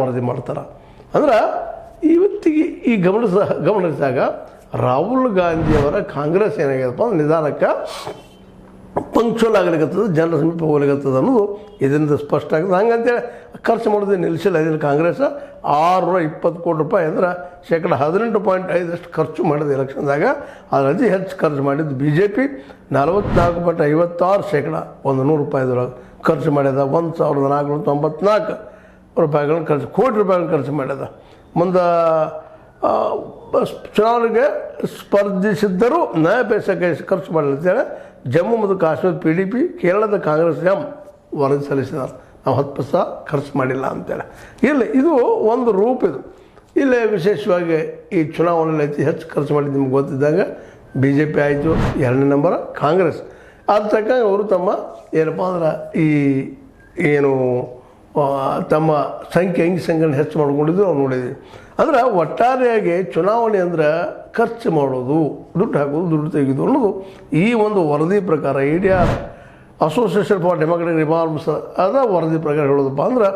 ವರದಿ ಮಾಡ್ತಾರೆ. ಅಂದ್ರೆ ಇವತ್ತಿಗೆ ಈ ಗಮನಿಸಿದಾಗ ರಾಹುಲ್ ಗಾಂಧಿಯವರ ಕಾಂಗ್ರೆಸ್ ಏನಾಗ್ಯದಪ್ಪ ಅಂದ್ರೆ ನಿಧಾನಕ್ಕೆ ಪಂಕ್ಚುವಲ್ ಆಗಲಿಕ್ಕತ್ತದ, ಜನರ ಸಮೀಪ ಹೋಗ್ಲಿಕ್ಕತ್ತದ ಅನ್ನೋದು ಇದರಿಂದ ಸ್ಪಷ್ಟ ಆಗಿದೆ. ಹಂಗಂತೇಳಿ ಖರ್ಚು ಮಾಡೋದು ನಿಲ್ಲಿಸಿಲ್ಲ. ಇದನ್ನು ಕಾಂಗ್ರೆಸ್ 620 ಕೋಟಿ ರೂಪಾಯಿ ಅಂದ್ರೆ 18.5% ಖರ್ಚು ಮಾಡಿದ ಎಲೆಕ್ಷನ್ದಾಗ. ಅದ್ರ ಅತಿ ಹೆಚ್ಚು ಖರ್ಚು ಮಾಡಿದ್ದು BJP 44.56%, ₹100 ಖರ್ಚು ಮಾಡ್ಯದ. 1494 ರೂಪಾಯಿಗಳನ್ನ ಕೋಟಿ ರೂಪಾಯಿಗಳನ್ನ ಖರ್ಚು ಮಾಡ್ಯದ. ಮುಂದೆ ಚುನಾವಣೆಗೆ ಸ್ಪರ್ಧಿಸಿದ್ದರೂ ನ್ಯಾಯ ಪೈಸೆ ಖರ್ಚು ಮಾಡಲಿ ಅಂತೇಳಿ ಜಮ್ಮು ಮತ್ತು ಕಾಶ್ಮೀರ PDP, ಕೇರಳದ ಕಾಂಗ್ರೆಸ್ ವರದಿ ಸಲ್ಲಿಸಿದ್ದಾರೆ. ನಾವು 10% ಖರ್ಚು ಮಾಡಿಲ್ಲ ಅಂತೇಳಿ. ಇಲ್ಲಿ ಇದು ಒಂದು ರೂಪ. ಇದು ಇಲ್ಲೇ ವಿಶೇಷವಾಗಿ ಈ ಚುನಾವಣೆಯಲ್ಲಿ ಅತಿ ಹೆಚ್ಚು ಖರ್ಚು ಮಾಡಿದ್ದು ನಿಮ್ಗೆ ಗೊತ್ತಿದ್ದಾಗ BJP ಆಯಿತು, 2ನೇ ನಂಬರ್ ಕಾಂಗ್ರೆಸ್. ಅದು ತಕ್ಕಂಗೆ ಅವರು ತಮ್ಮ ಏನಪ್ಪ ಅಂದ್ರೆ ಈ ಏನು ತಮ್ಮ ಅಂಕಿ ಸಂಖ್ಯೆಯನ್ನು ಹೆಚ್ಚು ಮಾಡ್ಕೊಂಡಿದ್ದು ನಾವು ನೋಡಿದ್ವಿ. ಅಂದ್ರೆ ಒಟ್ಟಾರೆಯಾಗಿ ಚುನಾವಣೆ ಅಂದ್ರೆ ಖರ್ಚು ಮಾಡೋದು, ದುಡ್ಡು ಹಾಕೋದು, ದುಡ್ಡು ತೆಗೆದು ಅನ್ನೋದು ಈ ಒಂದು ವರದಿ ಪ್ರಕಾರ India association for democratic reforms ಅದ ವರದಿ ಪ್ರಕಾರ ಹೇಳೋದಪ್ಪ ಅಂದ್ರೆ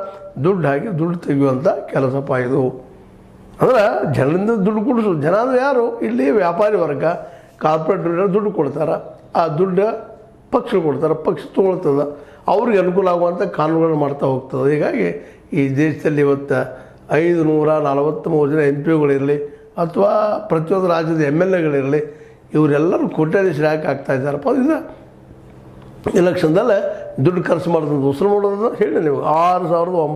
ದುಡ್ಡು ಹಾಕಿ ದುಡ್ಡು ತೆಗೆಯುವಂಥ ಕೆಲಸಪ್ಪ ಇದು. ಅಂದ್ರೆ ಜನರಿಂದ ದುಡ್ಡು ಕೊಡಿಸೋದು. ಜನ ಅಂದರೆ ಯಾರು? ಇಲ್ಲಿ ವ್ಯಾಪಾರಿ ವರ್ಗ, ಕಾರ್ಪೊರೇಟ್ ದುಡ್ಡು ಕೊಡ್ತಾರೆ. ಆ ದುಡ್ಡು ಪಕ್ಷ ಕೊಡ್ತಾರೆ, ಪಕ್ಷ ತೊಗೊಳ್ತದೆ, ಅವ್ರಿಗೆ ಅನುಕೂಲ ಆಗುವಂಥ ಕಾನೂನುಗಳನ್ನು ಮಾಡ್ತಾ ಹೋಗ್ತದೆ. ಹೀಗಾಗಿ ಈ ದೇಶದಲ್ಲಿ ಇವತ್ತು 543 ಜನ MP ಗಳಿರಲಿ ಅಥವಾ ಪ್ರತಿಯೊಂದು ರಾಜ್ಯದ MLAಗಳಿರಲಿ, ಇವರೆಲ್ಲರೂ ಕೋಟ್ಯಾಧೀಶರು ಯಾಕೆ ಆಗ್ತಾ ಇದ್ದಾರಪ್ಪ? ಇದು ಎಲೆಕ್ಷನ್ದಲ್ಲೇ ದುಡ್ಡು ಖರ್ಚು ಮಾಡೋದು, ಉಸಿರು ಮಾಡೋದನ್ನು ಹೇಳಿ ನೀವು 6,900